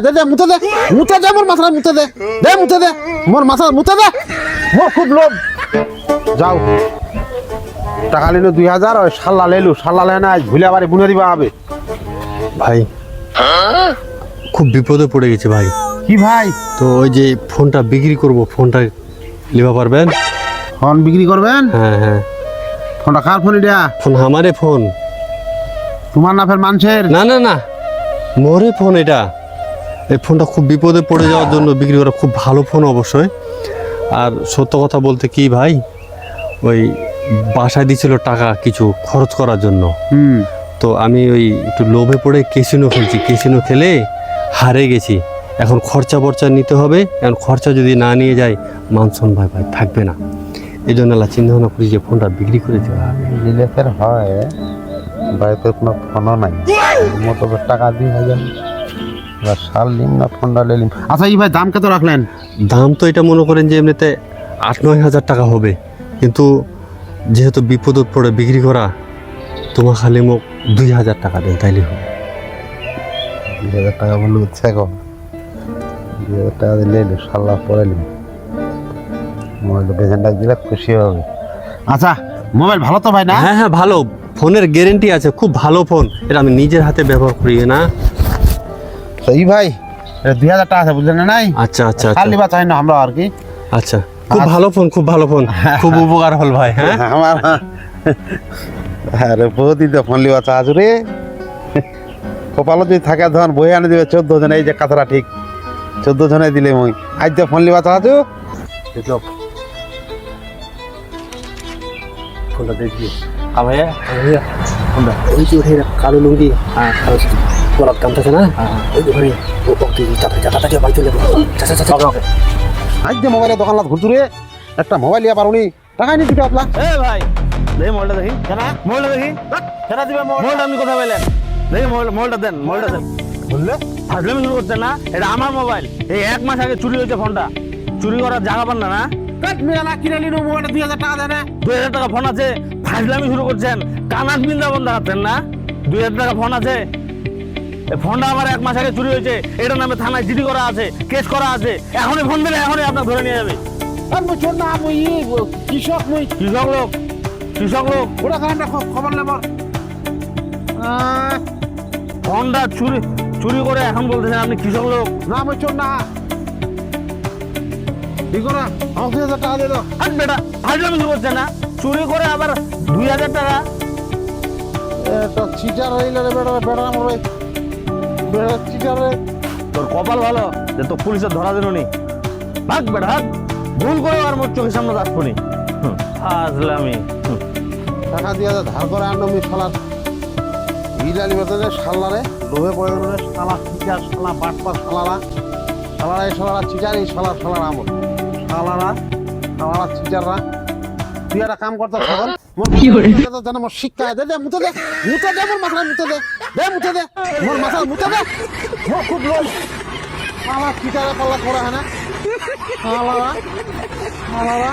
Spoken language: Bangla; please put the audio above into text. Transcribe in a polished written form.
দে দে মুতে দে মোর মাথা মুতে দে দে মুতে দে মোর মাথা মুতে দে মোর খুব লোভ যাও টাকা নিল 2000 ওই শাল্লা লেলু শাল্লা লেনা আজ ভুলে বাড়ি বুনে দিবা হবে ভাই খুব বিপদে পড়ে গেছে ভাই। কি ভাই? তো ওই যে ফোনটা বিক্রি করব, ফোনটা নিতে পারবেন? ফোন বিক্রি করবেন? হ্যাঁ হ্যাঁ। ফোনটা কার ফোন এটা? ফোন আমারে ফোন। তোমার না ফের মানুষের? না না না, মোরে ফোন এটা। এই ফোনটা খুব বিপদে পড়ে যাওয়ার জন্য বিক্রি করা, খুব ভালো ফোন অবশ্যই। আর সত্য কথা বলতে কি ভাই, ওই বাসায় দিয়েছিল টাকা কিছু খরচ করার জন্য। তো আমি ওই একটু লোভে পড়ে ক্যাসিনো খেলছি, ক্যাসিনো খেলে হারে গেছি। এখন খরচা বর্চা নিতে হবে, এখন খরচা যদি না নিয়ে যাই মানসন ভাই ভাই থাকবে না। এই জন্য চিন্তা ভাবনা করি যে ফোনটা বিক্রি করে দেওয়া হবে। দিলে ফের হয়, বাড়িতে কোনো ফোনও নাই, মতো টাকা 2000 শাল নিম না ফোনটা লেলিম। আচ্ছা এই ভাই দাম কত রাখলেন? দাম তো এটা মনে করেন যে এমনিতে 8-9 হাজার টাকা হবে, কিন্তু যেহেতু বিপদ পড়ে বিক্রি করা, তোমার খালি মোক 2000 টাকা দেন তাইলে হবে। 2000 টাকা বললে উৎসাহ কম, 2000 টাকা দিলে শাল্লা পরে নিম, মোবাইলটা বেজেন্টাক দিলে খুশি হবে। আচ্ছা মোবাইল ভালো তো ভাই না? হ্যাঁ হ্যাঁ ভালো, ফোনের গ্যারেন্টি আছে, খুব ভালো ফোন। এটা আমি নিজের হাতে ব্যবহার করি না। তো এই ভাই 2000 টাকা আছে বুঝলেন না? নাই আচ্ছা আচ্ছা খালি বা চাই না আমরা আর কি। আচ্ছা, খুব ভালো ফোন, খুব ভালো ফোন, খুব উপকার হল ভাই। হ্যাঁ আমার আরে বহুদিন তো ফোন লিবা চার্জ রে, কপালত যদি থাকে ধন বই আনে দিবে 14 জন। এই যে কথাটা ঠিক, 14 জনে দিলে মই আজ তো ফোন লিবা চার্জ ফোনটা দেখি। ভাইয়া ফোনটা ওই যে ওঠে কালো লুঙ্গি, হ্যাঁ কালো গলার কাম থাকে না, ওই ঘরে ও পক্তি চাটা বাইতে লেগে আজ যে মোবাইলের দোকান ঘুরছু রে, একটা মোবাইল লিয়া পারুনি, টাকা নিয়ে দিতে আপলা। এ ভাই দেখি মোবাইলটা দেখি, মোবাইলটা দেখি, কেনা দিবে মোবাইলটা আপনি কোথায় পেলেন? দেখি মোবাইলটা দেন, মোবাইলটা দেন। বললে ফাজলামি শুরু করছেন না? এটা আমার মোবাইল, এই 1 মাস আগে চুরি হয়েছে ফোনটা। চুরি করার জায়গা পান না? কাট মেলা কিনে নিলো মোবাইলটা 2000 টাকা দেয় না? 2000 টাকা ফোন আছে, ফাজলামি শুরু করছেন, কানাট বৃন্দাবন দেখাচ্ছেন না? 2000 টাকা ফোন আছে, এই ফোনটা আমার 1 মাস আগে চুরি হয়েছে, এটার নামে থানায় জিডি করা আছে, কেস করা আছে। এখনই ফোন দিলে এখনই আপনার ধরে নিয়ে যাবে। আর মই চোর না, মই কৃষক, মই কৃষক লোক, কৃষক লোক ওরা কারণে খবর নেব। ফোনটা চুরি করে এখন বলতেছেন আপনি কৃষক লোক? না মই চোর না, ঠিক না? আমার 2000 টাকা দিয়ে দাও। আর বেটা ফাজলামি শুরু করছে না? চুরি করে আবার 2000 টাকা? এটা চিটার হইলে রে বেটা, বেটা আমার ওই বেটা চিটার রে। তোর কপাল ভালো যে তো পুলিশে ধরা দিল নি। ভাগ বেটা ভাগ, ভুল করে আর মোর চোখের সামনে আসবনি। ফাজলামি। টাকা দিয়ে ধার করে আনো আমি শালার ইরালি বেতনে শালারে লোভে পড়ে গেল রে, শালা চিটার, শালা বাটপা, শালারা শালারা, এই শালারা চিটার, এই শালার শালার আমল, শালারা শালারা চিটাররা। তুই একটা কাম করতে খবর কি করে যেন মোর শিক্ষা দে দে মুতে দে মুতে দে মোর মাথা মুতে দে দে মুতে দে মোর মাথা মুতে দে মোর খুব লোভ। শালা চিটারে পাল্লা করা হয় না, শালারা শালারা